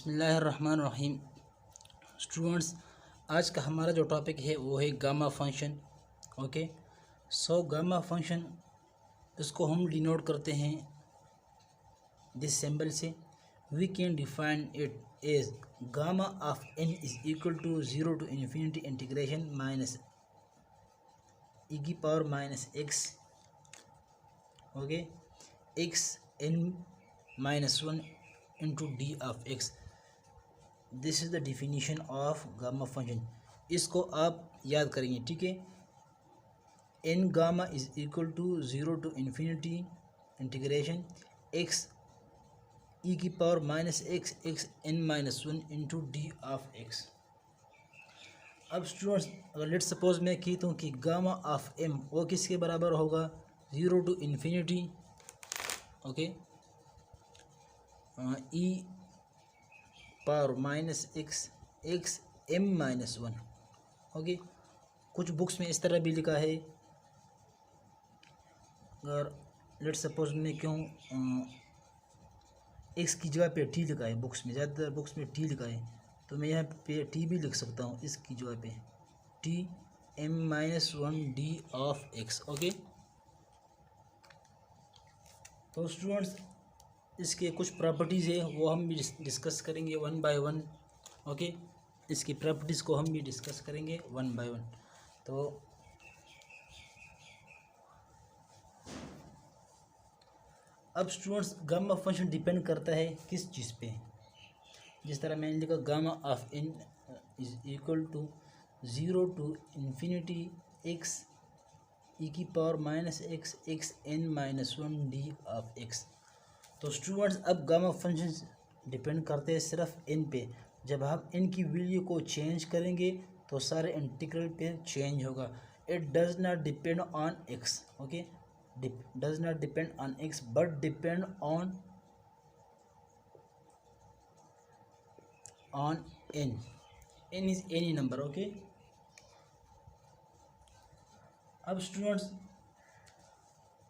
बिस्मिल्लाहिर्रहमानिर्रहीम। स्टूडेंट्स, आज का हमारा जो टॉपिक है वो है gamma function. Okay, so gamma function इसको हम डिनोट करते हैं दिस सिंबल से। We can define it as gamma of n is equal to 0 to infinity integration minus e की power minus x, okay, x n minus 1 into d of x। This is the definition of gamma function. इसको आप याद करेंगे, ठीक है। N gamma is equal to 0 to infinity integration x e की power minus x x N minus 1 into d of x। अब students, अगर let suppose मैं कहता हूँ कि गामा ऑफ m वो किसके बराबर होगा, 0 to infinity, okay, e power minus x x m minus 1, okay. कुछ बुक्स में इस तरह भी लिखा है। अगर लेट सपोज मैं क्यों एक्स की जगह पे टी लिखा है बुक्स में, ज़्यादातर बुक्स में टी लिखा है, तो मैं यहाँ पे टी भी लिख सकता हूँ इसकी जगह पे, t m minus 1 D of x, okay. तो स्टूडेंट्स, इसके कुछ प्रॉपर्टीज़ है वो हम भी डिस्कस करेंगे वन बाय वन, ओके। इसकी प्रॉपर्टीज़ को हम भी डिस्कस करेंगे वन बाय वन। तो अब स्टूडेंट्स, गामा फंक्शन डिपेंड करता है किस चीज़ पे। जिस तरह मैंने लिखा gamma of n is equal to 0 to infinity X E की power minus x x N minus 1 D of x. तो स्टूडेंट्स, अब गामा फंक्शन डिपेंड करते हैं सिर्फ n पे। जब हम n की वैल्यू को चेंज करेंगे तो सारे इंटीग्रल पे चेंज होगा। It does not depend on x, okay, does not depend on x but depend on n। n is any number, okay. अब स्टूडेंट्स,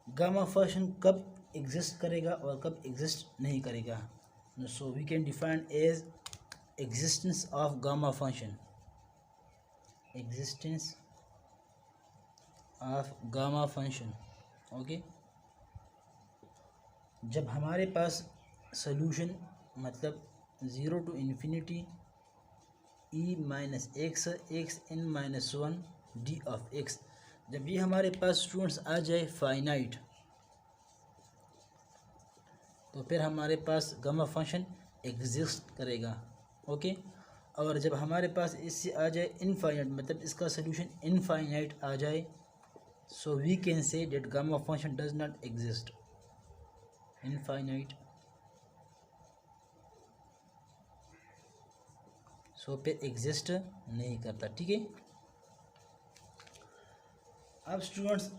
गामा फंक्शन कब एग्जिस्ट करेगा और कब एग्जिस्ट नहीं करेगा। So we can define as existence of gamma function, existence of gamma function, okay. जब हमारे पास सॉल्यूशन मतलब 0 to infinity E minus x x N minus 1 D of x, जब ये हमारे पास स्टूडेंट्स आ जाए फाइनाइट, तो फिर हमारे पास गामा फंक्शन एग्जिस्ट करेगा, ओके। और जब हमारे पास इससे आ जाए इनफाइनाइट मतलब इसका सोल्यूशन इनफाइनाइट आ जाए, so we can say that gamma function does not exist. Infinite, so फिर एग्जिस्ट नहीं करता, ठीक है। अब स्टूडेंट्स,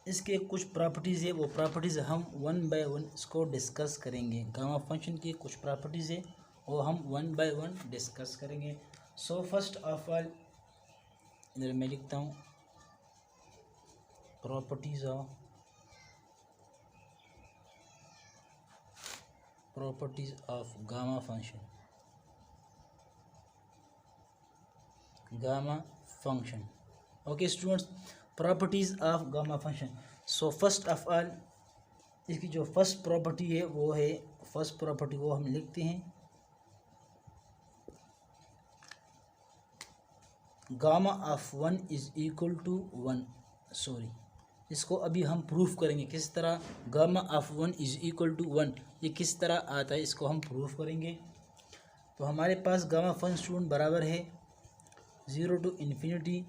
इसके कुछ प्रॉपर्टीज़ है, वो प्रॉपर्टीज़ हम वन बाय वन इसको डिस्कस करेंगे। गामा फंक्शन की कुछ प्रॉपर्टीज़ है वो हम वन बाय वन डिस्कस करेंगे। सो फर्स्ट ऑफ ऑल, इधर मैं लिखता हूँ properties of gamma function, gamma function, okay students. Properties of gamma function. So first of all, इसकी जो फर्स्ट प्रॉपर्टी है वो है, फर्स्ट प्रॉपर्टी वो हम लिखते हैं gamma of 1 is equal to 1। Sorry, इसको अभी हम प्रूफ करेंगे किस तरह। Gamma of 1 is equal to 1 ये किस तरह आता है, इसको हम प्रूफ करेंगे। तो हमारे पास गामा फंक्शन स्टूडेंट बराबर है 0 टू इन्फिनिटी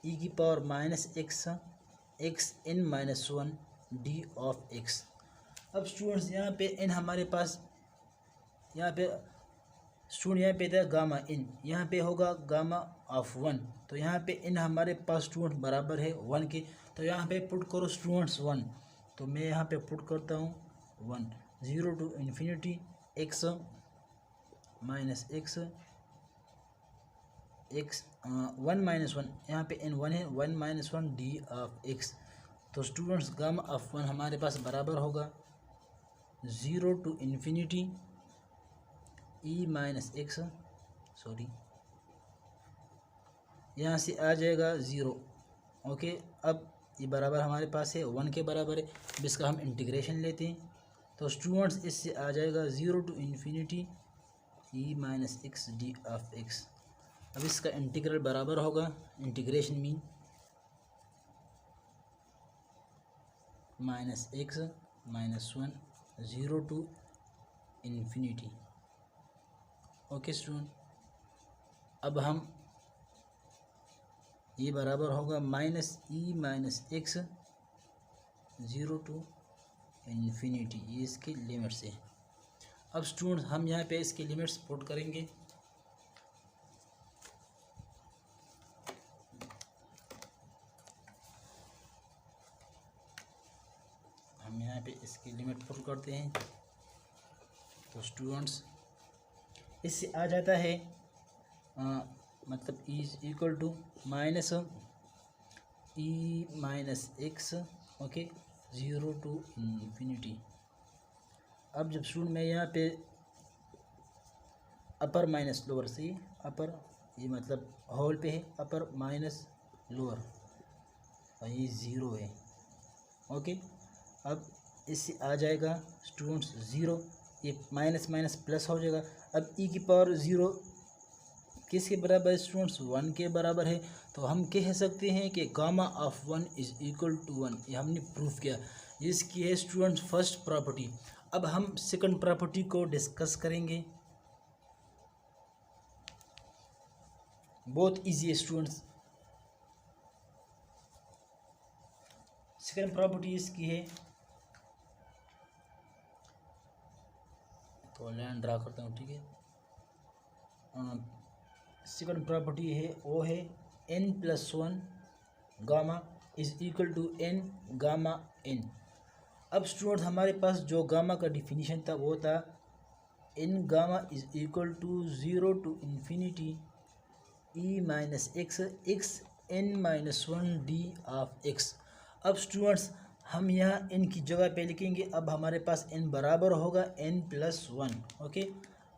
ई की power minus x x N minus 1 D of x. अब स्टूडेंट्स, यहाँ पे n हमारे पास, यहाँ पे स्टूडेंट यहाँ पे था गामा इन, यहाँ पे होगा गामा ऑफ 1, तो यहाँ पे n हमारे पास स्टूडेंट बराबर है 1 के। तो यहाँ पे पुट करो स्टूडेंट्स 1, तो मैं यहाँ पे पुट करता हूँ 1। 0 to infinity x minus x x 1 minus 1, यहाँ पे n 1 है, 1 माइनस 1 डी ऑफ एक्स। तो स्टूडेंट्स, गामा ऑफ 1 हमारे पास बराबर होगा zero to infinity E minus x, sorry यहाँ से आ जाएगा ज़ीरो। ओके, अब ये बराबर हमारे पास है 1 के बराबर है। अब इसका हम इंटीग्रेशन लेते हैं तो स्टूडेंट्स इससे आ जाएगा zero to infinity E minus x d of x. अब इसका इंटीग्रल बराबर होगा, integration mean minus x minus 1 zero to infinity. Okay student, अब हम ये बराबर होगा minus e minus x zero to infinity, ये इसकी लिमिट्स है। अब स्टूडेंट हम यहाँ पे इसकी लिमिट्स पुट करेंगे। हम यहाँ पे इसकी लिमिट पुट करते हैं तो स्टूडेंट्स इससे आ जाता है मतलब is equal to minus e minus x, okay, zero to infinity. अब जब स्टूडेंट मैं यहाँ पे अपर माइनस लोअर से अपर, ये मतलब होल पे है, अपर माइनस लोअर और ये ज़ीरो है। ओके, अब इससे आ जाएगा स्टूडेंट्स ज़ीरो, ये माइनस माइनस प्लस हो जाएगा। अब ई की पावर ज़ीरो किसके बराबर है स्टूडेंट्स? 1 के बराबर है। तो हम कह सकते हैं कि gamma of 1 is equal to 1, ये हमने प्रूफ किया। इसकी है स्टूडेंट्स फर्स्ट प्रॉपर्टी। अब हम सेकंड प्रॉपर्टी को डिस्कस करेंगे। बहुत इजी है स्टूडेंट्स। सेकंड प्रॉपर्टी इसकी है, तो लाइन ड्रा करता हूँ, ठीक है। सेकंड प्रॉपर्टी है वो है n plus 1 gamma is equal to n gamma n। अब स्टूडेंट हमारे पास जो गामा का डिफिनीशन था वो था n gamma is equal to zero to infinity E minus x x n minus 1 D of x. अब स्टूडेंट्स हम यहाँ n की जगह पे लिखेंगे। अब हमारे पास n बराबर होगा n प्लस 1। ओके,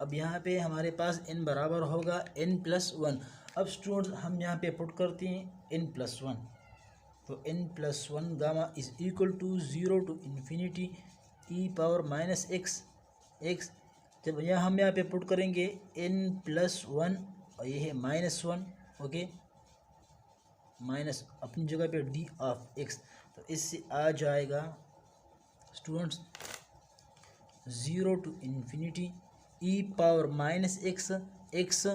अब यहाँ पे हमारे पास n बराबर होगा n प्लस 1। अब स्टूडेंट्स हम यहाँ पे पुट करते हैं n प्लस 1, तो n plus 1 gamma is equal to zero to infinity e power minus x x. जब हम यहाँ पे पुट करेंगे n प्लस 1 और ये है माइनस 1, ओके, माइनस अपनी जगह पे डी ऑफ एक्स, तो इससे आ जाएगा students zero to infinity e power minus x x.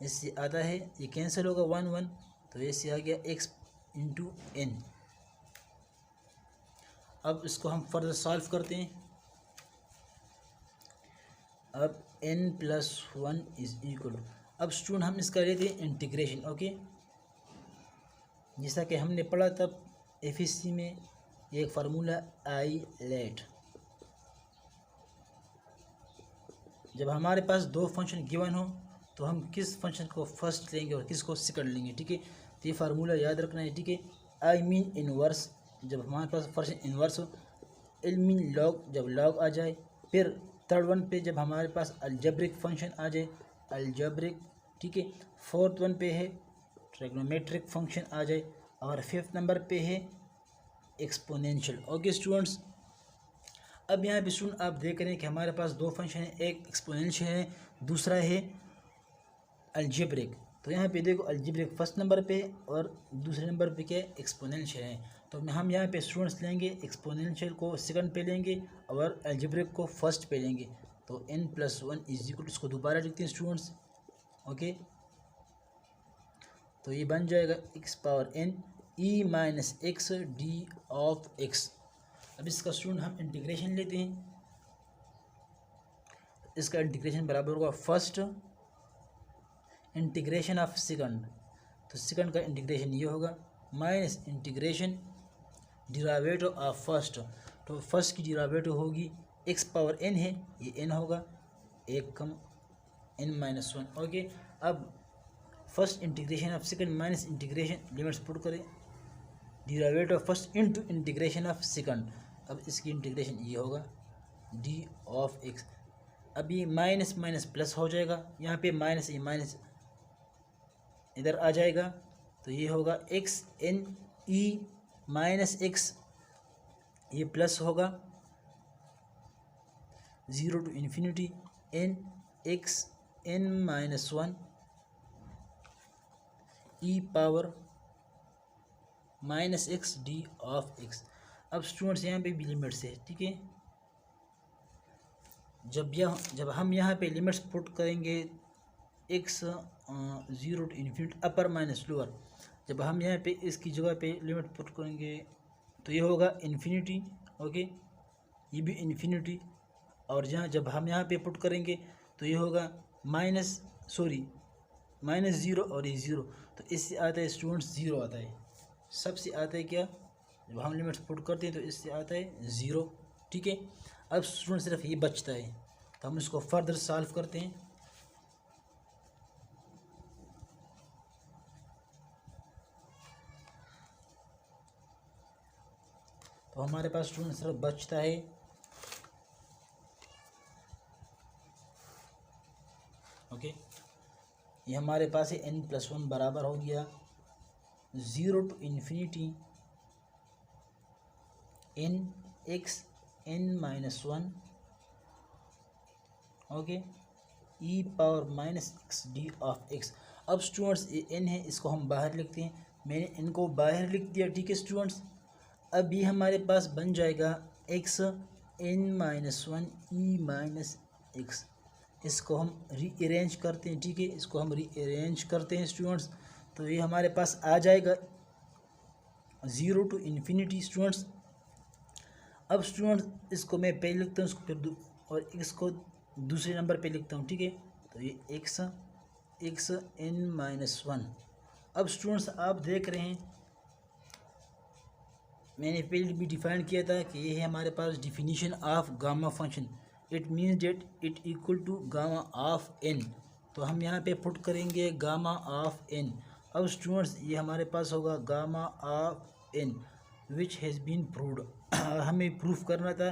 इससे आता है, ये कैंसिल होगा 1 1, तो इससे आ गया x इंटू n। अब इसको हम फर्दर सॉल्व करते हैं। अब n प्लस 1 इज इक्वल, अब स्टूडेंट हम इसका लेते हैं इंटीग्रेशन। ओके, जैसा कि हमने पढ़ा तब एफएससी में एक फार्मूला आई लेट। जब हमारे पास दो फंक्शन गिवन हो तो हम किस फंक्शन को फर्स्ट लेंगे और किसको सेकंड लेंगे, ठीक है। तो ये फार्मूला याद रखना है, ठीक है। आई मीन इनवर्स, जब हमारे पास फंक्शन इनवर्स हो। एल मीन लॉग, जब लॉग आ जाए। फिर थर्ड वन पे जब हमारे पास अलजेब्रिक फंक्शन आ जाए, अलजेब्रिक, ठीक है। फोर्थ वन पे है ट्रिग्नोमेट्रिक फंक्शन आ जाए, और फिफ्थ नंबर पे है एक्सपोनेंशियल। ओके स्टूडेंट्स, अब यहाँ पे स्टूडेंट आप देख रहे हैं कि हमारे पास दो फंक्शन है, एक एक्सपोनेंशियल है, दूसरा है अलजेब्रिक। तो यहाँ पे देखो अलजेब्रिक फर्स्ट नंबर पे और दूसरे नंबर पे क्या है, एक्सपोनेंशियल है। तो हम यहाँ पे स्टूडेंट्स लेंगे एक्सपोनेंशियल को सेकंड पे लेंगे और अलजेब्रिक को फर्स्ट पे लेंगे। तो n प्लस 1 इज इक्वल, इसको दोबारा लिखते हैं स्टूडेंट्स। ओके, तो ये बन जाएगा x power n E minus x d of x. अब इसका स्टूडेंट हम इंटीग्रेशन लेते हैं। इसका इंटीग्रेशन बराबर होगा फर्स्ट इंटीग्रेशन ऑफ सेकंड, तो सेकंड का इंटीग्रेशन ये होगा माइनस इंटीग्रेशन डिरावेटिव ऑफ फर्स्ट। तो फर्स्ट की डिरावेटिव होगी x पावर n है, ये n होगा, एक कम n माइनस 1। ओके, अब first integration of second minus integration, limits put करें, derivative of first into integration of second. अब इसकी इंटीग्रेशन ये होगा, डी ऑफ एक्स। अब ये माइनस माइनस प्लस हो जाएगा, यहाँ पे माइनस ये माइनस इधर आ जाएगा, तो ये होगा x n e minus x, ये प्लस होगा 0 to infinity n x N minus 1 e power minus x d of x. अब स्टूडेंट्स यहाँ पे भी लिमिट्स है, ठीक है। जब हम यहाँ पे लिमिट्स पुट करेंगे x 0 to infinity upper minus lower, जब हम यहाँ पे इसकी जगह पे लिमिट पुट करेंगे तो ये होगा इन्फिनिटी, ओके, ये भी इन्फिनिटी। और जब हम यहाँ पे पुट करेंगे तो ये होगा माइनस 0 और ये 0, तो इससे आता है स्टूडेंट्स 0 आता है, सबसे आता है क्या, जब हम लिमिट्स पुट करते हैं तो इससे आता है 0, ठीक है। अब स्टूडेंट सिर्फ ये बचता है, तो हम इसको फर्दर सॉल्व करते हैं। तो हमारे पास स्टूडेंट सिर्फ बचता है ओके, ये हमारे पास है n+1 बराबर हो गया 0 to infinity n x n-1 okay e power minus x d of x. अब स्टूडेंट्स ये n है, इसको हम बाहर लिखते हैं, मैंने इनको बाहर लिख दिया, ठीक है स्टूडेंट्स। अब ये हमारे पास बन जाएगा x n-1 ई माइनस एक्स, इसको हम रीअरेंज करते हैं, ठीक है, इसको हम रीअरेंज करते हैं स्टूडेंट्स, तो ये हमारे पास आ जाएगा 0 to infinity स्टूडेंट्स। अब स्टूडेंट्स इसको मैं पहले लिखता हूँ, इसको फिर और इसको दूसरे नंबर पे लिखता हूँ, ठीक है, तो ये x n-1। अब स्टूडेंट्स आप देख रहे हैं मैंने पहले भी डिफाइन किया था कि ये है हमारे पास definition of gamma function, it means that it equal to gamma of N. तो हम यहाँ पे पुट करेंगे गामा ऑफ एन। अब स्टूडेंट्स ये हमारे पास होगा gamma of N which has been proved. हमें प्रूफ करना था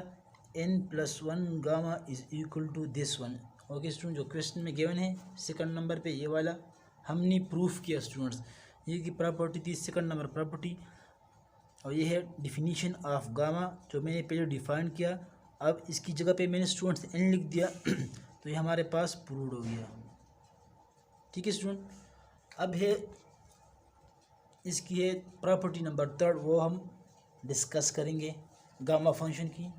n+1 gamma is equal to this one, okay student, जो क्वेश्चन में गिवन है सेकंड नंबर पे ये वाला हमने प्रूफ किया स्टूडेंट्स। ये की प्रॉपर्टी थी सेकंड नंबर प्रॉपर्टी, और ये है डिफिनीशन ऑफ गामा जो मैंने पहले डिफाइन किया। अब इसकी जगह पे मैंने स्टूडेंट्स एन लिख दिया तो ये हमारे पास प्रूव्ड हो गया, ठीक है स्टूडेंट। अब है इसकी है प्रॉपर्टी नंबर 3, वो हम डिस्कस करेंगे गामा फंक्शन की।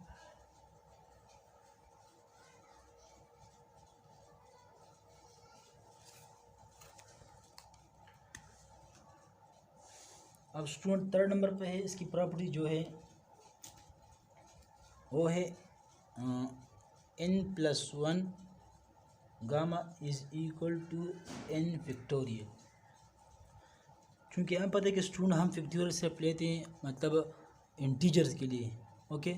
अब स्टूडेंट 3rd नंबर पे है, इसकी प्रॉपर्टी जो है वो है n+1 gamma is equal to n factorial. क्योंकि हमें पता है कि स्टूडेंट हम फैक्टोरियल स्टेप लेते हैं मतलब इंटीजर्स के लिए, ओके,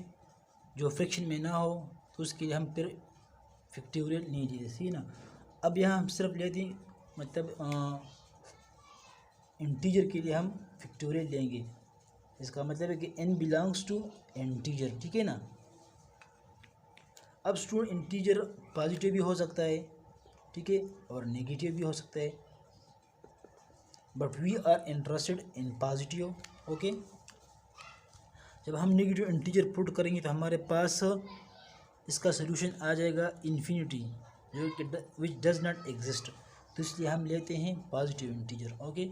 जो फ्रैक्शन में ना हो तो उसके लिए हम फिर फैक्टोरियल नहीं लेते, सही ना। अब यहाँ हम सिर्फ लेते हैं मतलब इंटीजर के लिए हम फैक्टोरियल लेंगे, इसका मतलब है कि n बिलोंग्स टू इंटीजर, ठीक है ना। अब स्टूडेंट इंटीजर पॉजिटिव भी हो सकता है, ठीक है, और नेगेटिव भी हो सकता है, but we are interested in positive, okay. जब हम नेगेटिव इंटीजर पुट करेंगे तो हमारे पास इसका सोल्यूशन आ जाएगा इन्फिनिटी, जो कि विच डज नॉट एग्जिस्ट, तो इसलिए हम लेते हैं पॉजिटिव इंटीजर, ओके।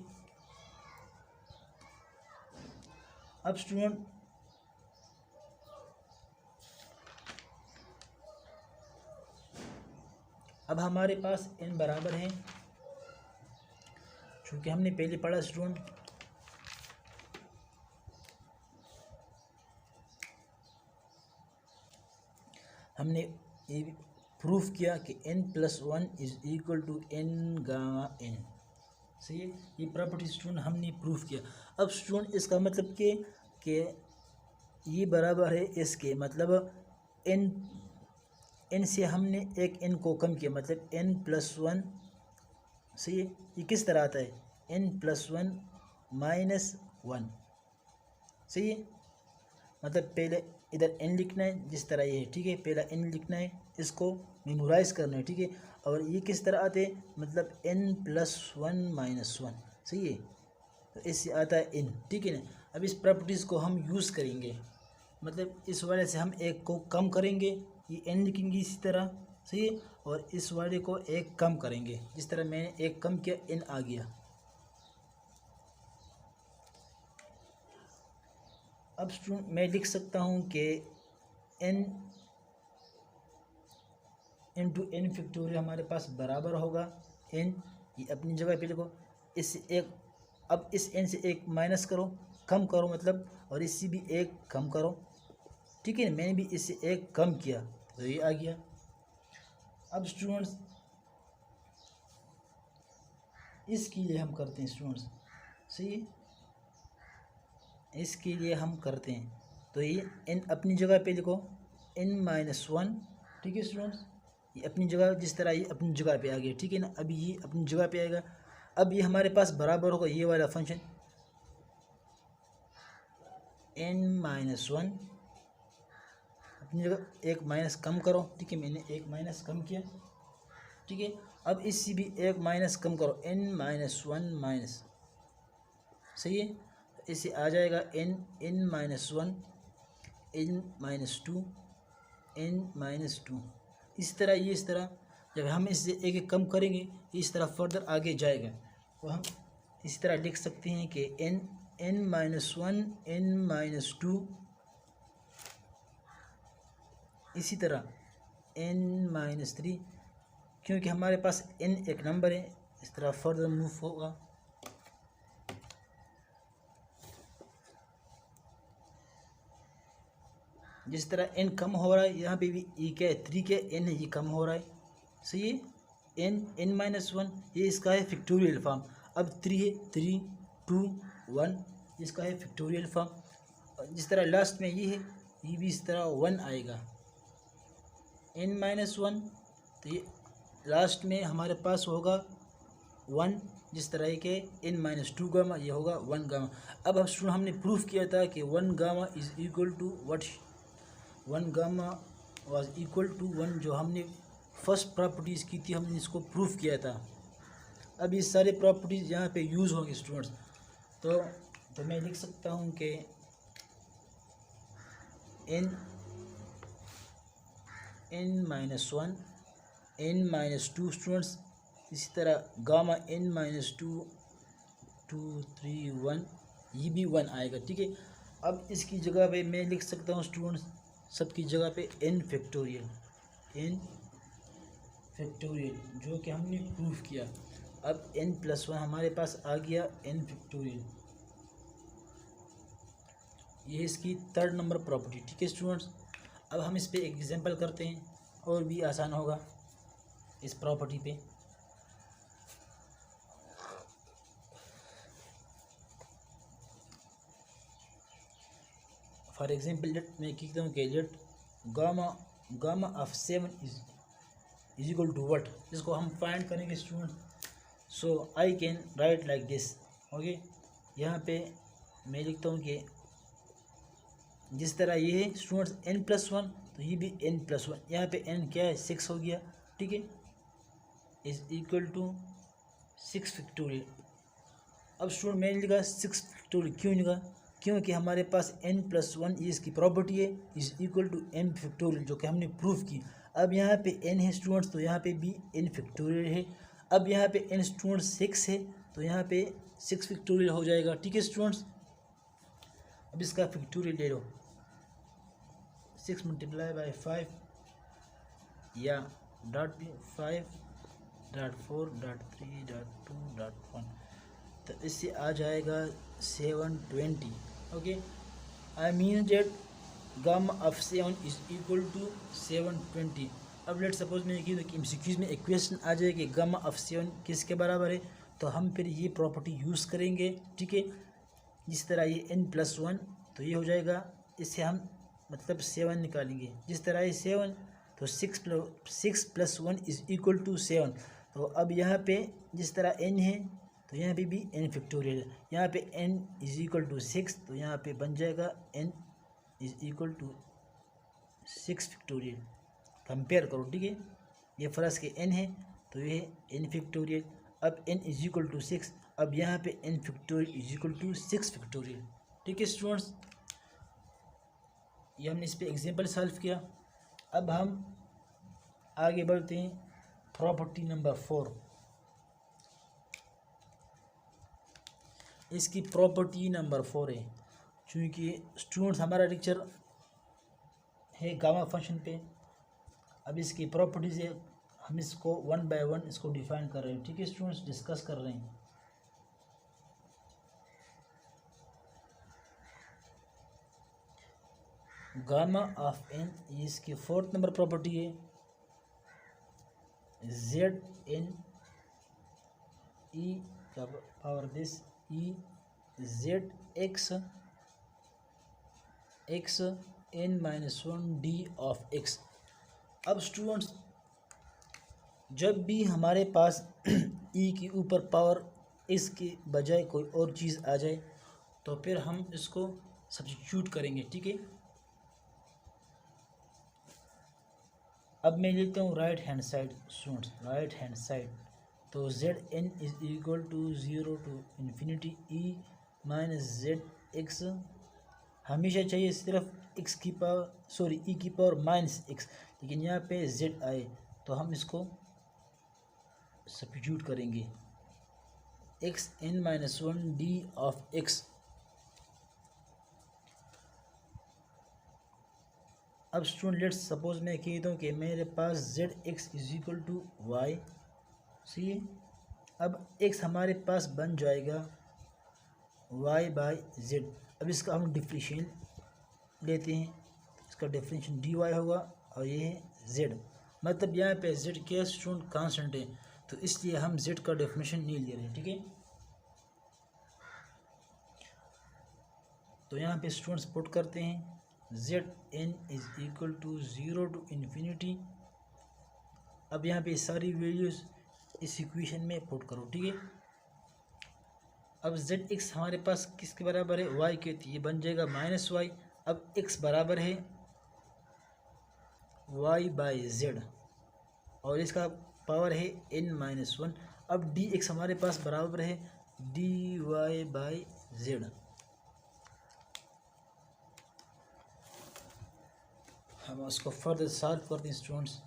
अब स्टूडेंट अब हमारे पास n बराबर है, चूँकि हमने पहले पढ़ा स्टूडेंट हमने ये प्रूफ किया कि n+1 is equal to n gamma n, सही है, ये प्रॉपर्टी स्टूडेंट हमने प्रूफ किया। अब स्टूडेंट इसका मतलब कि ये बराबर है इसके, मतलब n से हमने एक n को कम किया, मतलब n+1, सही है। ये किस तरह आता है n+1 -1, सही है, मतलब पहले इधर n लिखना है जिस तरह ये है, ठीक है, पहला n लिखना है, इसको मेमोराइज करना है, ठीक है। और ये किस तरह आते हैं, मतलब n+1 - 1, सही है, तो इससे आता है n, ठीक है ना। अब इस प्रॉपर्टीज़ को हम यूज़ करेंगे, मतलब इस वाले से हम एक को कम करेंगे, ये n लिखेंगे इसी तरह, सही है, और इस वाले को एक कम करेंगे, जिस तरह मैंने एक कम किया n आ गया। अब स्टूडेंट मैं लिख सकता हूँ कि n इंटू n फैक्टोरियल हमारे पास बराबर होगा n, ये अपनी जगह पे लिखो, इससे एक, अब इस n से एक माइनस करो, कम करो मतलब, और इससे भी एक कम करो, ठीक है, मैंने भी इससे एक कम किया तो ये आ गया। अब स्टूडेंट्स इसके लिए हम करते हैं स्टूडेंट्स, सही है, इसके लिए हम करते हैं, तो ये n अपनी जगह पे लिखो n-1, ठीक है स्टूडेंट्स, ये अपनी जगह, जिस तरह ये अपनी जगह पे आ गया, ठीक है ना। अभी ये अपनी जगह पे आएगा, अब ये हमारे पास बराबर होगा ये वाला फंक्शन n-1, अपनी जगह एक माइनस कम करो, ठीक है, मैंने एक माइनस कम किया, ठीक है। अब इससे भी एक माइनस कम करो n-1 माइनस, सही है, इससे आ जाएगा n-1 n-2 n-2, इस तरह ये, इस तरह जब हम इससे एक एक कम करेंगे इस तरह फर्दर आगे जाएगा, तो हम इसी तरह लिख सकते हैं कि n-1 n-2, इसी तरह n-3, क्योंकि हमारे पास n एक नंबर है, इस तरह फर्दर मूव होगा। जिस तरह n कम हो रहा है यहाँ पे भी ये क्या है, 3 के n है, ये कम हो रहा है, सही है, n-1 ये इसका है फैक्टोरियल फॉर्म, अब 3 है, 3 2 1 इसका है फैक्टोरियल फॉर्म, जिस तरह लास्ट में ये है, ये भी इस तरह 1 आएगा, n-1, तो ये लास्ट में हमारे पास होगा 1, जिस तरह के n-2 गामा, ये होगा 1 गामा। अब हम स्टूडेंट हमने प्रूफ किया था कि 1 gamma is equal to what, 1 gamma was equal to 1, जो हमने फर्स्ट प्रॉपर्टीज़ की थी, हमने इसको प्रूफ किया था। अब ये सारे प्रॉपर्टीज़ यहाँ पे यूज़ होंगे स्टूडेंट्स, तो मैं लिख सकता हूँ कि n-1 n-2 स्टूडेंट्स, इसी तरह गामा n-2 2 3 1, ये भी 1 आएगा, ठीक है। अब इसकी जगह पे मैं लिख सकता हूँ स्टूडेंट्स, सबकी जगह पे n फैक्टोरियल जो कि हमने प्रूफ किया। अब n+1 हमारे पास आ गया n फैक्टोरियल, ये इसकी 3rd नंबर प्रॉपर्टी, ठीक है स्टूडेंट्स। अब हम इस पे एक एग्जांपल करते हैं और भी आसान होगा इस प्रॉपर्टी पे। फॉर एग्जांपल लेट मैं लिखता हूँ कि let gamma of 7 is equal to what, इसको हम फाइंड करेंगे student. So I can write like this, okay, यहाँ पे मैं लिखता हूँ कि जिस तरह ये है स्टूडेंट्स n+1, तो ये भी n+1, यहाँ पे n क्या है 6 हो गया, ठीक है, इज इक्वल टू 6 फैक्टोरियल। अब स्टूडेंट मैंने लिखा 6 फैक्टोरियल, क्यों लिखा, क्योंकि हमारे पास n+1 ये इसकी प्रॉपर्टी है, is equal to n factorial, जो कि हमने प्रूफ की। अब यहाँ पे n है स्टूडेंट्स, तो यहाँ पे भी n फैक्टोरियल है। अब यहाँ पे n स्टूडेंट्स 6 है, तो यहाँ पे 6 फैक्टोरियल हो जाएगा, ठीक है स्टूडेंट्स। अब इसका फैक्टोरियल ले लो, 6 × 5 या .5.4.3.2.1, तो इससे आ जाएगा 720, okay. I mean that gamma of 7 is equal to 720। अब लेट सपोज मैंने की तो MCQs में एक क्वेश्चन आ जाए कि गामा ऑफ 7 किसके बराबर है, तो हम फिर ये प्रॉपर्टी यूज़ करेंगे, ठीक है। जिस तरह ये n+1, तो ये हो जाएगा, इससे हम मतलब 7 निकालेंगे, जिस तरह ये 7, तो 6 + 1 इज इक्वल टू 7। तो अब यहाँ पे जिस तरह n है, तो यहाँ पे भी n फैक्टोरियल है, यहाँ पे n इज इक्वल टू 6, तो यहाँ पे बन जाएगा n is equal to 6 factorial. Compare करो, ठीक है। ये फर्स्ट के n है तो ये n फैक्टोरियल। अब n इज इक्वल टू 6, अब यहाँ पे n factorial is equal to 6 factorial, ठीक है स्टूडेंट्स। ये हमने इस पे एग्जांपल सॉल्व किया। अब हम आगे बढ़ते हैं प्रॉपर्टी नंबर 4। इसकी प्रॉपर्टी नंबर 4 है, चूँकि स्टूडेंट्स हमारा लेक्चर है गामा फंक्शन पे। अब इसकी प्रॉपर्टीज है, हम इसको वन बाय वन इसको डिफाइन कर रहे हैं, ठीक है स्टूडेंट्स, डिस्कस कर रहे हैं। गामा ऑफ n, ये इसकी 4th नंबर प्रॉपर्टी है। जेड एन ई का power this E Z x x n - 1 d of x। अब स्टूडेंट्स जब भी हमारे पास e के ऊपर पावर x के बजाय कोई और चीज़ आ जाए तो फिर हम इसको सब्स्टिट्यूट करेंगे, ठीक है। अब मैं लिखता हूँ right hand side students, right hand side. तो Z N is equal to 0 to infinity E minus Z X. हमेशा चाहिए सिर्फ एक्स की पावर, सॉरी ई की पावर माइनस एक्स, लेकिन यहाँ पे जेड आए तो हम इसको सब्स्टिट्यूट करेंगे। X n - 1 d of x। अब स्टूडेंट लेट्स सपोज मैं कहता हूँ कि मेरे पास Z X is equal to Y, सही है। अब x हमारे पास बन जाएगा y बाई जेड। अब इसका हम डिफरेंशियल लेते हैं, इसका डिफरेंशियल dy होगा और ये है z। मतलब यहाँ पे z क्या स्टूडेंट कांस्टेंट है, तो इसलिए हम z का डेफिनेशन नहीं ले रहे, ठीक है। तो यहाँ पे स्टूडेंट्स पुट करते हैं z N is equal to 0 to infinity. अब यहाँ पे सारी वैल्यूज़ इस इक्वेशन में पुट करो, ठीक है। अब जेड एक्स हमारे पास किसके बराबर है, वाई के, तो ये बन जाएगा माइनस वाई। अब एक्स बराबर है वाई बाई जेड और इसका पावर है n - 1। अब डी एक्स हमारे पास बराबर है डी वाई बाई जेड। हम उसको फर्दर सॉल्व करते हैं स्टूडेंट्स।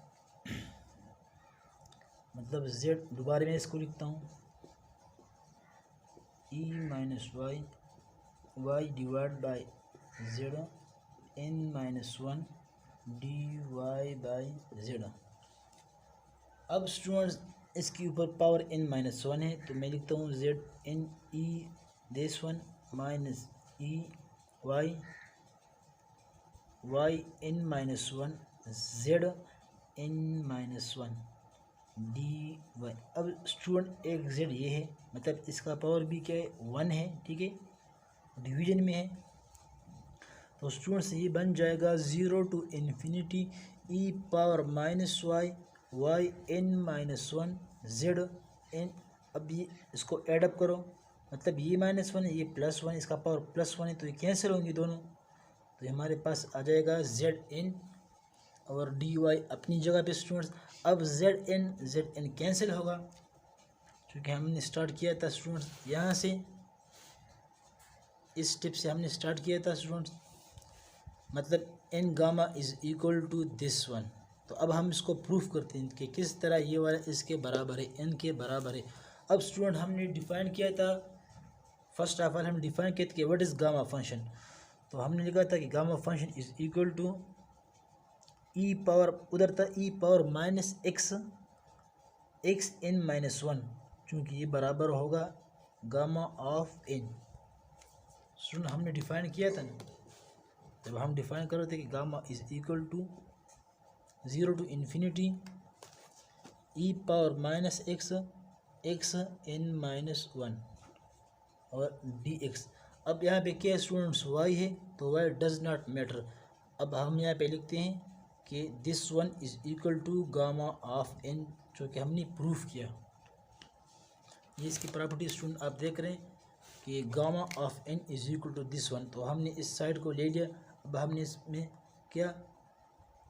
मतलब z दोबारा मैं इसको लिखता हूँ e minus y y divide by z n - 1 dy by Z. अब स्टूडेंट्स इसके ऊपर पावर n - 1 है तो मैं लिखता हूँ z n e this one minus e y y n - 1 z n - 1 dy। अब स्टूडेंट एक z ये है, मतलब इसका पावर भी क्या है 1 है, ठीक है, डिवीजन में है। तो स्टूडेंट्स ये बन जाएगा 0 to infinity e power minus y y n - 1 z n। अब ये इसको एडअप करो, मतलब ये -1 है, ये +1, इसका पावर +1 है, तो ये कैंसिल होंगे दोनों। तो हमारे पास आ जाएगा जेड एन और डी वाई अपनी जगह पे स्टूडेंट्स। अब जेड एन कैंसिल होगा क्योंकि हमने स्टार्ट किया था स्टूडेंट्स यहाँ से, इस स्टेप से हमने स्टार्ट किया था स्टूडेंट्स, मतलब n gamma is equal to this one. तो अब हम इसको प्रूफ करते हैं कि किस तरह ये वाला इसके बराबर है, एन के बराबर है। अब स्टूडेंट हमने डिफाइन किया था, फर्स्ट ऑफ ऑल हम डिफाइन किया था कि व्हाट इज़ गामा फंक्शन। तो हमने लिखा था कि gamma function is equal to E power, उधर था E power minus x x n - 1, चूँकि ये बराबर होगा गामा ऑफ n। स्टूडेंट हमने डिफाइन किया था ना, जब हम डिफाइन कर रहे थे कि gamma is equal to 0 to infinity e power minus x x n - 1 और डी एक्स। अब यहाँ पे क्या स्टूडेंट्स y है तो y डज नॉट मैटर। अब हम यहाँ पे लिखते हैं कि this one is equal to gamma of n, जो कि हमने प्रूफ किया। ये इसकी प्रॉपर्टी स्टूडेंट आप देख रहे हैं कि gamma of n is equal to this one. तो हमने इस साइड को ले लिया, अब हमने इसमें क्या,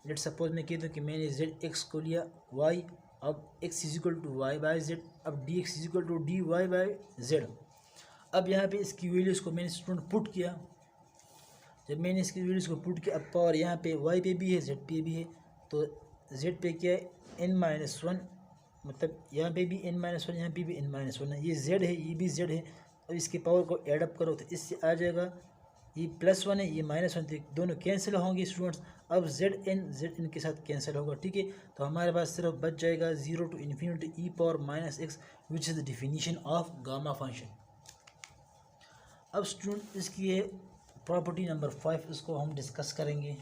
लेट सपोज मैं कह दूँ कि मैंने जेड एक्स को लिया वाई, अब X is equal to Y by Z, अब D X is equal to D Y by Z. अब यहाँ पे इसकी वैल्यूज़ को मैंने स्टूडेंट पुट किया, जब मैंने इसकी वैल्यूज़ को पुट किया, अब पावर यहाँ पे वाई पे भी है जेड पे भी है, तो जेड पे क्या है n-1, मतलब यहाँ पे भी n-1, यहाँ पे भी n-1 है, ये जेड है ये भी जेड है। अब इसके पावर को एडअप करो तो इससे आ जाएगा ये +1 है ये -1, तो दोनों कैंसिल होंगे स्टूडेंट्स। अब जेड एन के साथ कैंसिल होगा, ठीक है। तो हमारे पास सिर्फ बच जाएगा 0 to infinity e⁻x, which is the definition of gamma function. अब स्टूडेंट इसकी है प्रॉपर्टी नंबर 5, इसको हम डिस्कस करेंगे।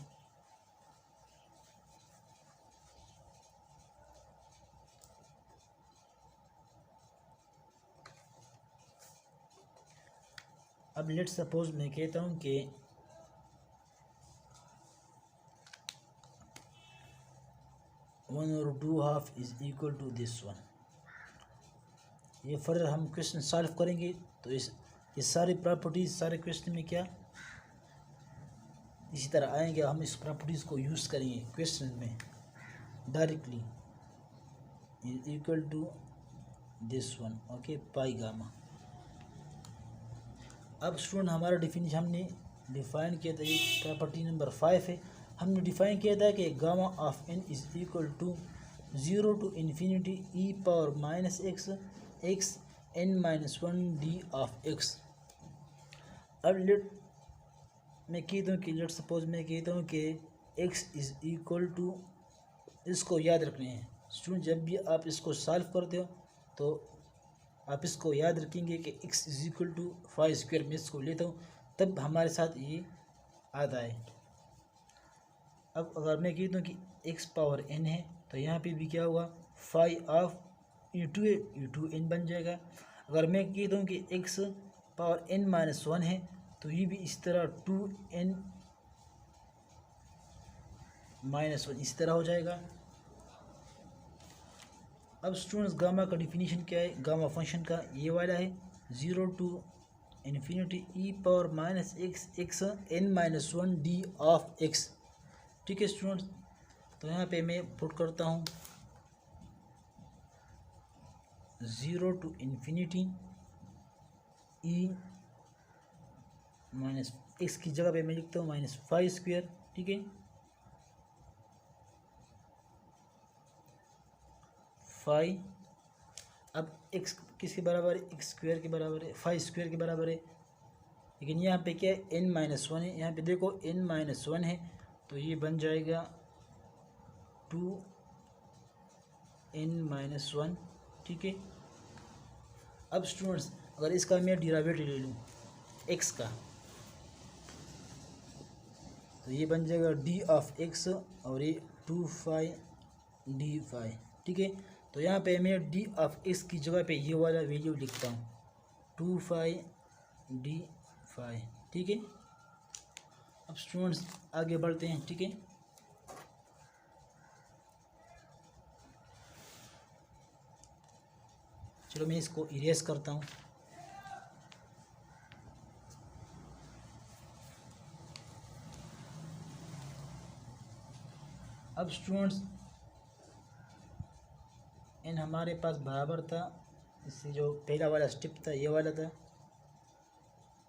अब लेट सपोज मैं कहता हूँ कि वन और 2/2 is equal to this one. ये फर्दर हम क्वेश्चन सॉल्व करेंगे तो ये सारी प्रॉपर्टीज सारे क्वेश्चन में क्या इसी तरह आएंगे, हम इस प्रॉपर्टीज़ को यूज़ करेंगे क्वेश्चन में directly. Is equal to this one, okay, pi gamma. अब स्टूडेंट हमारा डिफिनीशन हमने डिफाइन किया था, ये प्रॉपर्टी नंबर 5 है। हमने डिफाइन किया था कि gamma of n is equal to 0 to infinity e⁻x x n-1 d of x। अब मैं कहता हूँ कि लेट सपोज मैं कहता हूँ कि x इज़ इक्वल टू, इसको याद रखने हैं स्टूडेंट, जब भी आप इसको सॉल्व करते हो तो आप इसको याद रखेंगे कि x इज़ इक्वल टू 5² में इसको लेता हूँ तब हमारे साथ ये आता है। अब अगर मैं कहता हूँ कि x पावर n है तो यहाँ पे भी क्या हुआ 5 ऑफ e2n बन जाएगा। अगर मैं कहता हूँ कि x पावर n-1 है तो ये भी इस तरह 2n-1 इस तरह हो जाएगा। अब स्टूडेंट्स गामा का डिफिनीशन क्या है, गामा फंक्शन का ये वाला है 0 to infinity e⁻x x n-1 d of x, ठीक है स्टूडेंट्स। तो यहाँ पे मैं पुट करता हूँ 0 to infinity e-x की जगह पे मैं लिखता हूँ -5², ठीक है, 5। अब x किसके बराबर है, x² के बराबर है, 5² के बराबर है। लेकिन यहाँ पे क्या है n-1 है, यहाँ पे देखो n-1 है तो ये बन जाएगा 2n-1, ठीक है। अब स्टूडेंट्स अगर इसका मैं डिराइवेटिव ले लूँ x का तो ये बन जाएगा d ऑफ x और ये 2 d, ठीक है। तो यहाँ पे मैं d ऑफ x की जगह पे ये वाला वैल्यू लिखता हूँ 2 d, ठीक है। अब स्टूडेंट्स आगे बढ़ते हैं, ठीक है। चलो मैं इसको इरेज करता हूँ। अब स्टूडेंट्स n हमारे पास बराबर था, इससे जो पहला वाला स्टेप था ये वाला था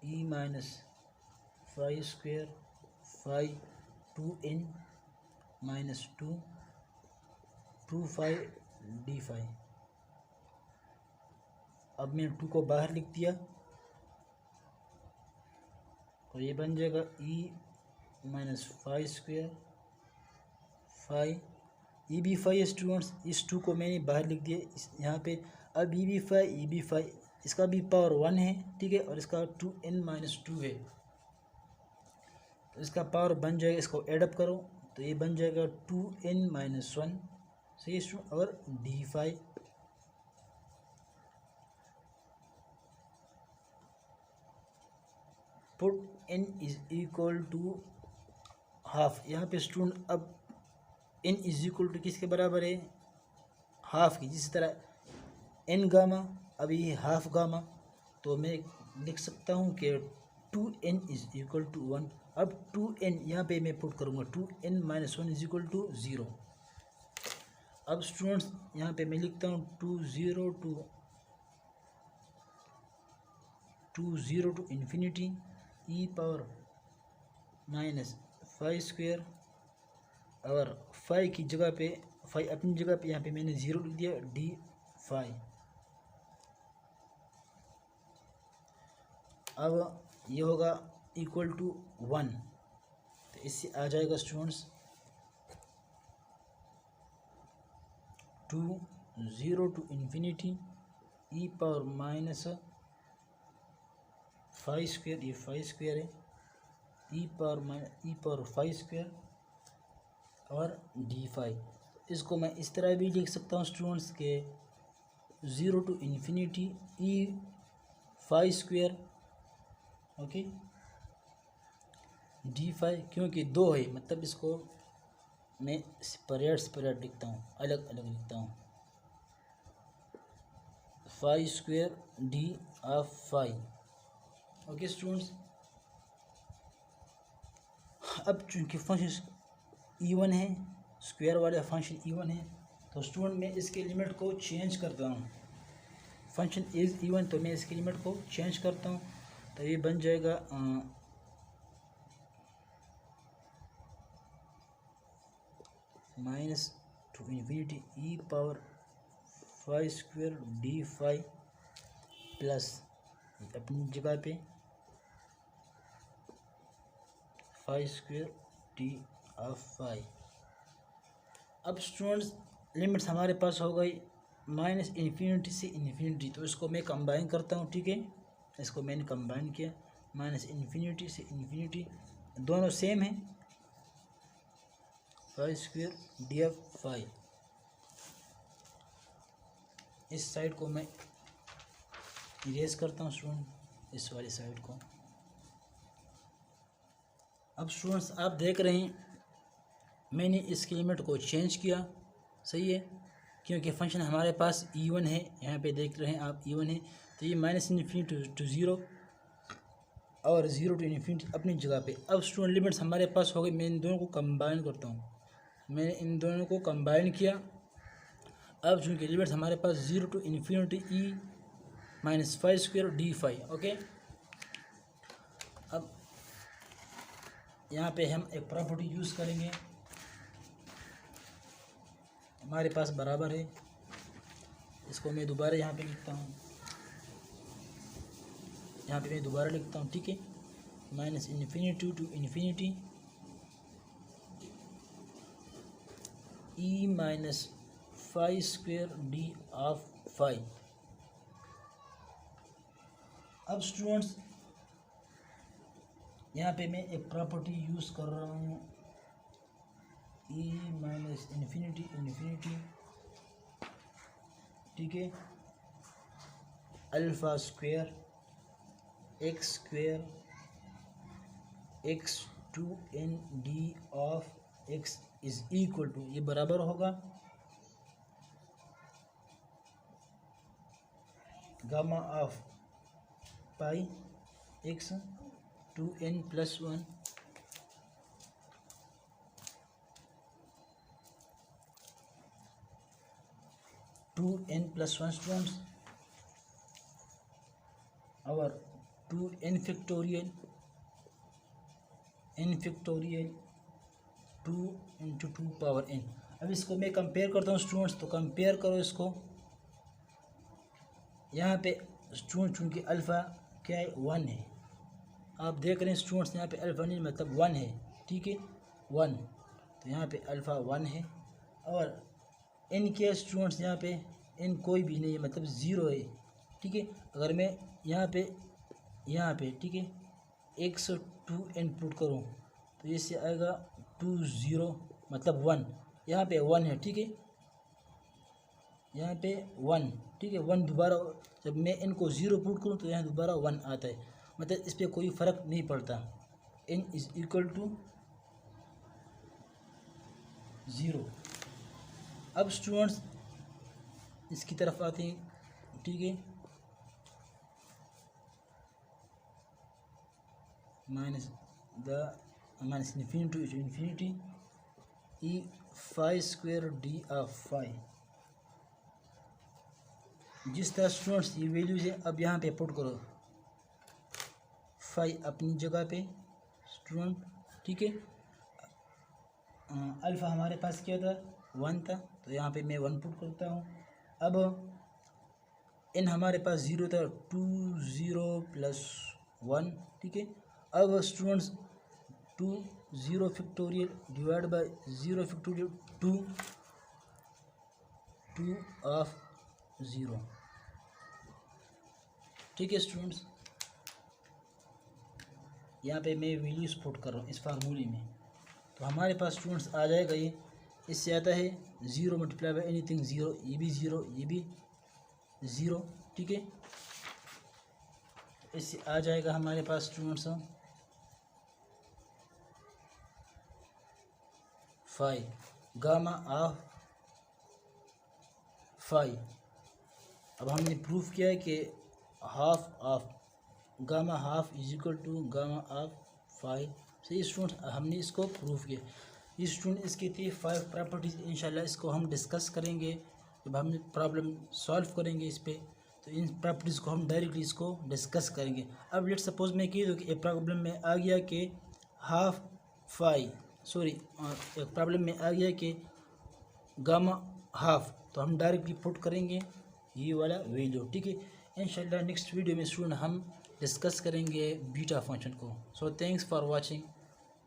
e-5² 2n-2 2 d। अब मैंने 2 को बाहर लिख दिया तो ये बन जाएगा e-5² 5, ये भी 5 स्टूडेंट्स, इस 2 को मैंने बाहर लिख दिया यहाँ पे। अब ये भी 5, इसका भी पावर 1 है, ठीक है, और इसका 2n-2 है तो इसका पावर बन जाएगा, इसको एडअप करो तो ये बन जाएगा 2n-1, सही स्टूडेंट, और d5। Put n is equal to half, यहाँ पे स्टूडेंट अब n इज इक्वल टू किसके बराबर है, हाफ की। जिस तरह n गामा अब ये हाफ गामा, तो मैं लिख सकता हूँ कि 2n इज इक्वल टू 1। अब 2n यहाँ पे मैं पुट करूँगा, 2n minus 1 is equal to 0। अब स्टूडेंट्स यहाँ पे मैं लिखता हूँ 2 0 to infinity e power minus 5 square, और 5 की जगह पे 5 अपनी जगह पे यहाँ पे मैंने 0 लिख दिया, d5। अब ये होगा इक्वल टू 1, तो इससे आ जाएगा students 2 0 to infinity e power minus 5 square, ये 5 स्क्वेयर है, ई पावर 5 स्क्वेयर और d5। इसको मैं इस तरह भी लिख सकता हूँ स्टूडेंट्स के 0 to infinity e 5 square, okay, d5, क्योंकि 2 है मतलब इसको मैं सेपरेट लिखता हूँ, अलग अलग लिखता हूँ, 5 स्क्वेयर d5। ओके स्टूडेंट्स, अब चूँकि फंक्शन इवन है, स्क्वायर वाला फंक्शन इवन है, तो स्टूडेंट मैं इसके लिमिट को चेंज करता हूँ। फंक्शन इज़ इवन तो मैं इसकी लिमिट को चेंज करता हूँ, तो ये बन जाएगा minus two infinity e power 5 square d5 plus अपनी जगह पे 5 स्क्वेयर d5। अब स्टूडेंट्स लिमिट्स हमारे पास हो गई माइनस इन्फिनिटी से इन्फिनिटी, तो इसको मैं कंबाइन करता हूँ, ठीक है, इसको मैंने कंबाइन किया, माइनस इन्फिनिटी से इन्फिनिटी, दोनों सेम है, 5 स्क्वेयर d5। इस साइड को मैं इरेज करता हूँ स्टूडेंट, इस वाली साइड को। अब स्टूडेंट्स आप देख रहे हैं मैंने इसकी लिमिट को चेंज किया, सही है, क्योंकि फंक्शन हमारे पास इवन है, यहाँ पे देख रहे हैं आप इवन है, तो ये माइनस इन्फिनिटी टू 0 और 0 टू इन्फिनिटी अपनी जगह पे। अब स्टूडेंट लिमिट्स हमारे पास हो गई, मैं इन दोनों को कंबाइन करता हूँ, मैंने इन दोनों को कंबाइन किया। अब चूँकि लिमिट्स हमारे पास 0 to infinity E minus 5 square d5, okay. अब यहाँ पे हम एक प्रॉपर्टी यूज़ करेंगे, हमारे पास बराबर है, इसको मैं दोबारा यहाँ पे लिखता हूँ, यहाँ पे मैं दोबारा लिखता हूँ, ठीक है, minus infinity to infinity E minus 5 square d5। अब स्टूडेंट्स यहाँ पे मैं एक प्रॉपर्टी यूज़ कर रहा हूँ, ई माइनस इन्फिनिटी इन्फिनिटी, ठीक है, alpha square x square x to n d of x is equal to, ये बराबर होगा gamma of pi x to n plus 1 2n plus 1 students, our 2n factorial 2 into 2 power n। अब इसको मैं compare करता हूँ स्टूडेंट्स, तो compare करो इसको, यहाँ पे स्टूडेंट चूँकि अल्फ़ा क्या है 1 है, आप देख रहे हैं स्टूडेंट्स यहाँ पे अल्फ़ा नहीं मतलब 1 है, ठीक है 1, तो यहाँ पे अल्फ़ा 1 है, और n क्या स्टूडेंट्स यहाँ पे n कोई भी नहीं है मतलब 0 है, ठीक है। अगर मैं यहाँ पे ठीक है 102n पुट करूँ तो इससे आएगा 20 मतलब 1, यहाँ पे 1 है, ठीक है, यहाँ पे 1, ठीक है, 1 दोबारा जब मैं n को 0 पुट करूँ तो यहाँ दोबारा 1 आता है, मतलब इस पर कोई फ़र्क नहीं पड़ता, n इज़ इक्वल टू 0। अब स्टूडेंट्स इसकी तरफ आते हैं, ठीक है, minus the minus infinity to infinity e phi square d of phi. जिस तरह स्टूडेंट्स ये वैल्यूज है अब यहाँ पे पुट करो फाई अपनी जगह पे स्टूडेंट, ठीक है। अल्फ़ा हमारे पास क्या था 1 था, तो यहाँ पे मैं 1 पुट करता हूँ। अब n हमारे पास 0 था, 2 0 प्लस 1, ठीक है। अब students 2 0 factorial divide by 0 factorial 2 of 0, ठीक है स्टूडेंट्स। यहाँ पे मैं वैल्यूज पुट कर रहा हूँ इस फार्मूले में, तो हमारे पास स्टूडेंट्स आ जाएगा ये। इससे आता है 0 मल्टीप्लाई बाई एनीथिंग 0, ये भी 0, ये भी 0, ठीक है। इससे आ जाएगा हमारे पास students phi gamma of phi. अब हमने प्रूफ किया है कि half of gamma half is equal to gamma of phi. सही स्टूडेंट, हमने इसको प्रूफ किया। ये स्टूडेंट इसकी थी 5 प्रॉपर्टीज़, इंशाल्लाह इसको हम डिस्कस करेंगे जब हम प्रॉब्लम सॉल्व करेंगे इस पर, तो इन प्रॉपर्टीज़ को हम डायरेक्टली इसको डिस्कस करेंगे। अब लेट सपोज मैं कह दूँ कि एक प्रॉब्लम में आ गया कि एक प्रॉब्लम में आ गया कि गामा हाफ, तो हम डायरेक्टली पुट करेंगे ये वाला वैल्यू, ठीक है। इंशाल्लाह नेक्स्ट वीडियो में स्टूडेंट हम डिस्कस करेंगे बीटा फंक्शन को। So thanks for watching,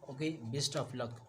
okay, best of luck.